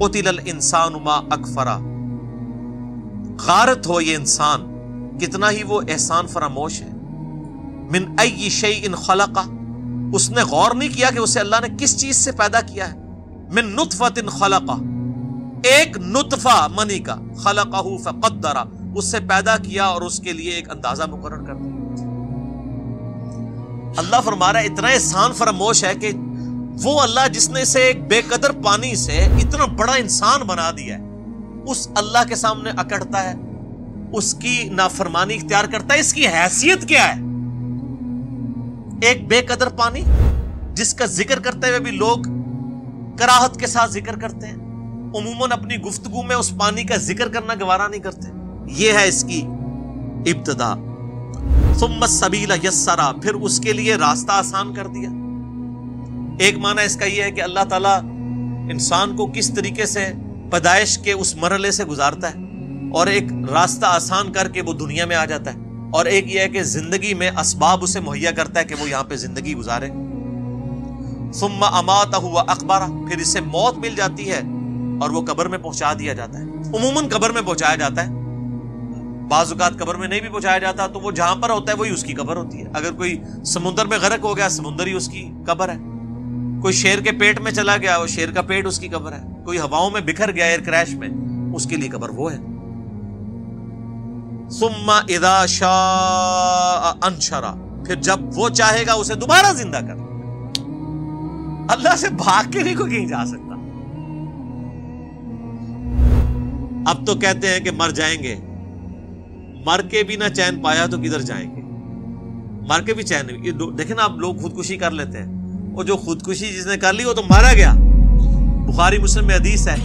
قتل الانسان ما اکفرا، غارت ہو یہ انسان کتنا ہی وہ احسان فراموش ہے. من ای شیء خلقہ، اس نے غور نہیں کیا کہ اسے اللہ نے کس چیز سے پیدا کیا ہے. من نطفۃ خلقہ، ایک نطفہ منی کا، خلقہ فقدرہ، اس سے پیدا کیا اور اس کے لیے ایک اندازہ مقرر کر دیا. اللہ فرما رہا ہے اتنا احسان فراموش ہے کہ وہ اللہ جس نے اسے ایک بے قدر پانی سے اتنا بڑا انسان بنا دیا ہے، اس اللہ کے سامنے اکڑتا ہے، اس کی نافرمانی اختیار کرتا ہے. اس کی حیثیت کیا ہے؟ ایک بے قدر پانی جس کا ذکر کرتے ہوئے بھی لوگ کراہت کے ساتھ ذکر کرتے ہیں، عموماً اپنی گفتگو میں اس پانی کا ذکر کرنا گوارا نہیں کرتے. یہ ہے اس کی ابتدا. ثم السبیل یسرا، پھر اس کے لیے راستہ آسان کر دیا. ایک معنی اس کا یہ ہے کہ اللہ تعالیٰ انسان کو کس طریقے سے پیدائش کے اس مرحلے سے گزارتا ہے اور ایک راستہ آسان کر کے وہ دنیا میں آ جاتا ہے، اور ایک یہ ہے کہ زندگی میں اسباب اسے مہیا کرتا ہے کہ وہ یہاں پہ زندگی گزارے. ثم اماتہ واقبرہ، پھر اسے موت مل جاتی ہے اور وہ قبر میں پہنچا دیا جاتا ہے. عموماً قبر میں پہنچایا جاتا ہے، بعض اوقات قبر میں نہیں بھی پہنچایا جاتا تو وہ جہاں پر ہوتا ہے وہی اس کی قبر ہوتی ہے. اگر کوئی سمندر میں غرق ہو گیا، سمندر ہی اس کی قبر ہے. کوئی شیر کے پیٹ میں چلا گیا، وہ شیر کا پیٹ اس کی قبر ہے. کوئی ہواؤں میں بکھر گیا ایئر کریش میں، اس کے لیے قبر وہ ہے. ثم اذا شاء انشرا، پھر جب وہ چاہے گا اسے دوبارہ زندہ کر. اللہ سے بھاگ کے نہیں کوئی کہیں جا سکتا. اب تو کہتے ہیں کہ مر جائیں گے، مر کے بھی نہ چین پایا تو کدھر جائیں گے. مر کے بھی چین نہیں. دیکھیں نا، آپ لوگ خودکشی کر لیتے ہیں، وہ جو خودکشی جس نے کر لی وہ تو مارا گیا. بخاری مسلم میں حدیث ہے،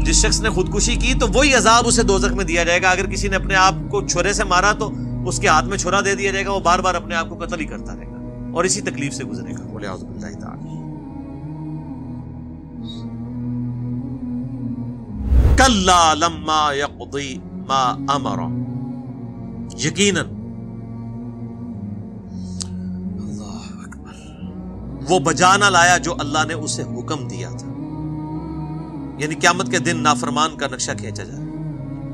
جس شخص نے خودکشی کی تو وہی عذاب اسے دوزخ میں دیا جائے گا. اگر کسی نے اپنے آپ کو چھرے سے مارا تو اس کے ہاتھ میں چھرا دے دیا جائے گا، وہ بار بار اپنے آپ کو قتل ہی کرتا رہے گا اور اسی تکلیف سے گزرے گا. بولے اعوذ باللہ تعالی. کلا لما یقضی ما امر، یقیناً وہ بجا نہ لایا جو اللہ نے اسے حکم دیا تھا. یعنی قیامت کے دن نافرمان کا نقشہ کھینچا جائے.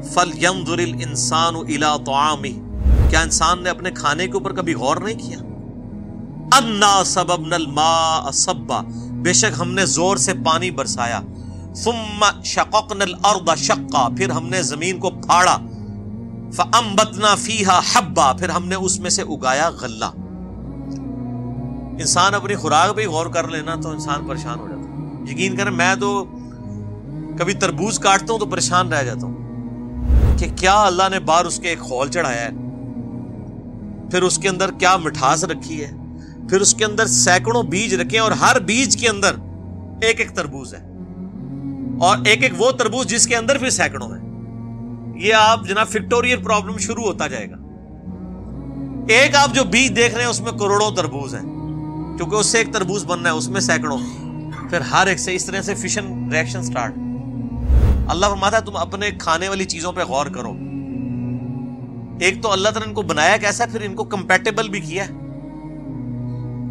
فَلْيَنظُرِ الْإِنسَانُ إِلَىٰ طَعَامِهِ، کیا انسان نے اپنے کھانے کے اوپر کبھی غور نہیں کیا؟ أَنَّا صَبَبْنَا الْمَاءَ صَبًّا، بے شک ہم نے زور سے پانی برسایا. ثُمَّ شَقَقْنَا الْأَرْضَ شَقًّا، پھر ہم نے زمین کو پھاڑا. فَأَنبَتْنَا فِيهَا حَبًّا، پھر ہم نے اس میں سے اگایا غلہ. انسان اپنی خوراک پہ غور کر لینا تو انسان پریشان ہو جاتا ہے. یقین کریں میں تو کبھی تربوز کاٹتا ہوں تو پریشان رہ جاتا ہوں کہ کیا اللہ نے باہر اس کے ایک خول چڑھایا ہے، پھر اس کے اندر کیا مٹھاس رکھی ہے، پھر اس کے اندر سینکڑوں بیج رکھے ہیں اور ہر بیج کے اندر ایک ایک تربوز ہے، اور ایک ایک وہ تربوز جس کے اندر پھر سینکڑوں ہیں. یہ آپ جناب فیکٹوریل پرابلم شروع ہوتا جائے گا. ایک آپ جو بیج دیکھ رہے ہیں اس میں کروڑوں تربوز ہیں، کیونکہ اس سے ایک تربوز بننا ہے، اس میں سینکڑوں، پھر ہر ایک سے اس طرح سے فشن ریئیکشن سٹارٹ. اللہ فرماتا ہے تم اپنے کھانے والی چیزوں پہ غور کرو. ایک تو اللہ تعالیٰ نے ان کو بنایا کیسا، پھر ان کو کمپیٹیبل بھی کیا.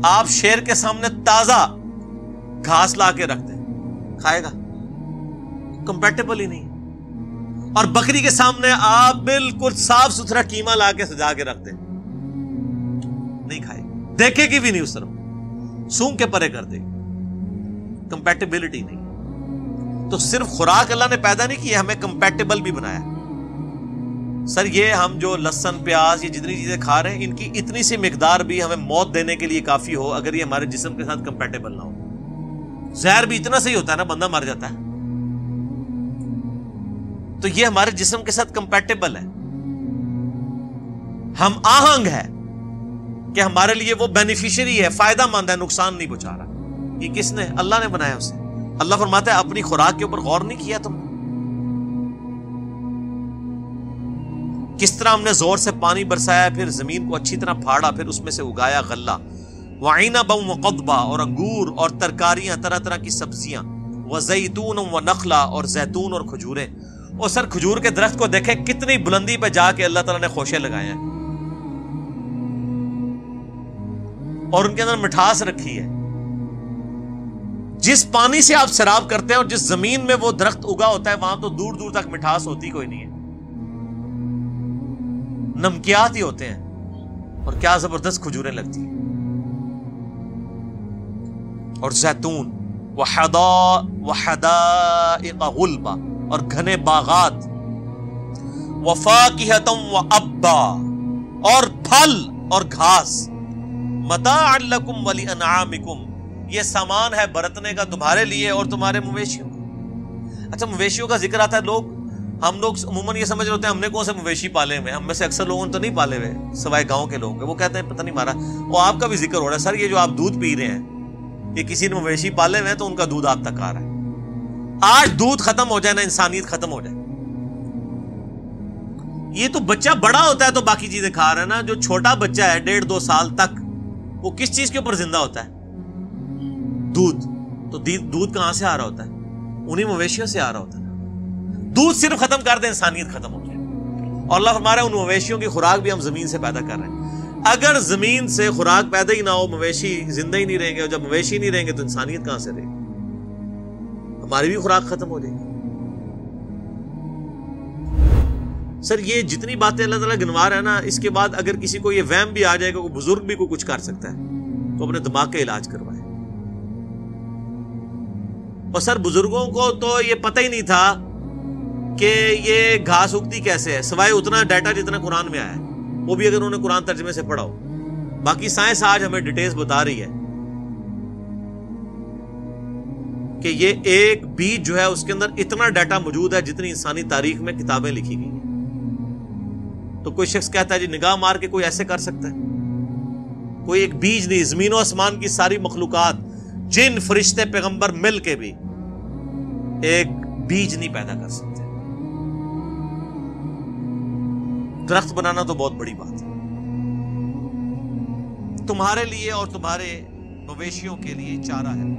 آپ شیر کے سامنے تازہ گھاس لا کے رکھ دیں، کھائے گا؟ کمپیٹیبل ہی نہیں. اور بکری کے سامنے آپ بالکل صاف ستھرا قیمہ لا کے سجا کے رکھ دیں، نہیں کھائے، دیکھے گی بھی نہیں اس طرف، سونگ کے پرے کر دے. کمپیٹیبلٹی نہیں. تو صرف خوراک اللہ نے پیدا نہیں کی، ہمیں کمپیٹیبل بھی بنایا. سر یہ ہم جو لہسن پیاز یہ جتنی چیزیں کھا رہے ہیں ان کی اتنی سی مقدار بھی ہمیں موت دینے کے لیے کافی ہو اگر یہ ہمارے جسم کے ساتھ کمپیٹیبل نہ ہو. زہر بھی اتنا صحیح ہوتا ہے نا، بندہ مر جاتا ہے. تو یہ ہمارے جسم کے ساتھ کمپیٹیبل ہے. ہم آہنگ ہے کہ ہمارے لیے وہ بینیفیشری ہے، فائدہ مند ہے، نقصان نہیں پہنچا رہا. یہ کس نے؟ اللہ نے بنایا اسے. اللہ فرماتا ہے اپنی خوراک کے اوپر غور نہیں کیا تم نے؟ کس طرح ہم نے زور سے پانی برسایا، پھر زمین کو اچھی طرح پھاڑا، پھر اس میں سے اگایا غلہ. وعنبا وقضبا، اور انگور اور ترکاریاں، طرح طرح کی سبزیاں. وزیتون ونخلا، اور زیتون اور کھجوریں. اور سر کھجور کے درخت کو دیکھیں کتنی بلندی پہ جا کے اللہ تعالیٰ نے خوشے لگائے ہیں اور ان کے اندر مٹھاس رکھی ہے. جس پانی سے آپ سیراب کرتے ہیں اور جس زمین میں وہ درخت اگا ہوتا ہے وہاں تو دور دور تک مٹھاس ہوتی کوئی نہیں ہے، نمکیات ہی ہوتے ہیں، اور کیا زبردست کھجوریں لگتی ہیں، اور زیتون وحدائق غلبا، اور گھنے باغات، وفاکہۃ وابا، اور پھل اور گھاس، متاعا لکم ولانعامکم، یہ سامان ہے برتنے کا تمہارے لیے اور تمہارے مویشیوں کا۔ اچھا مویشیوں کا ذکر آتا ہے، ہم لوگ عموماً یہ سمجھ رہے ہوتے ہیں ہم نے کون سے مویشی پالے ہوئے، ہم میں سے اکثر لوگوں نے تو نہیں پالے ہوئے سوائے گاؤں کے لوگ، وہ کہتے ہیں پتہ نہیں مارا، اور آپ کا بھی ذکر ہو رہا ہے سر یہ جو آپ دودھ پی رہے ہیں یہ کسی نے مویشی پالے ہوئے ہیں تو ان کا دودھ آپ تک آ رہا ہے۔ آج دودھ ختم ہو جائے نا انسانیت ختم ہو جائے۔ یہ تو بچہ بڑا ہوتا ہے تو باقی چیزیں کھا رہا ہے نا، جو چھوٹا بچہ ہے 1.5-2 سال تک وہ کس چیز کے اوپر زندہ ہوتا ہے؟ دودھ۔ تو دودھ کہاں سے آ رہا ہوتا ہے؟ انہی مویشیوں سے آ رہا ہوتا ہے۔ دودھ صرف ختم کر دیں انسانیت ختم ہو جائے، اور اللہ فرما رہا ہے ان مویشیوں کی خوراک بھی ہم زمین سے پیدا کر رہے ہیں۔ اگر زمین سے خوراک پیدا ہی نہ ہو، مویشی زندہ ہی نہیں رہیں گے، اور جب مویشی نہیں رہیں گے تو انسانیت کہاں سے رہے گی؟ ہماری بھی خوراک ختم ہو جائے گی۔ سر یہ جتنی باتیں اللہ تعالیٰ گنوا رہا ہے نا، اس کے بعد اگر کسی کو یہ وہم بھی آ جائے گا کوئی بزرگ بھی کچھ کر سکتا ہے تو اپنے دماغ کا علاج کروائے۔ اور سر بزرگوں کو تو یہ پتہ ہی نہیں تھا کہ یہ گھاس اگتی کیسے ہے، سوائے اتنا ڈیٹا جتنا قرآن میں آیا ہے، وہ بھی اگر انہوں نے قرآن ترجمے سے پڑھا ہو۔ باقی سائنس آج ہمیں ڈیٹیلز بتا رہی ہے کہ یہ ایک بیج جو ہے اس کے اندر اتنا ڈیٹا موجود ہے جتنی انسانی تاریخ میں کتابیں لکھی گئی ہیں۔ تو کوئی شخص کہتا ہے جی نگاہ مار کے کوئی ایسے کر سکتا ہے؟ کوئی ایک بیج نہیں، زمین و آسمان کی ساری مخلوقات، جن فرشتے پیغمبر مل کے بھی ایک بیج نہیں پیدا کر سکتے۔ درخت بنانا تو بہت بڑی بات ہے۔ تمہارے لیے اور تمہارے مویشیوں کے لیے چارہ ہے۔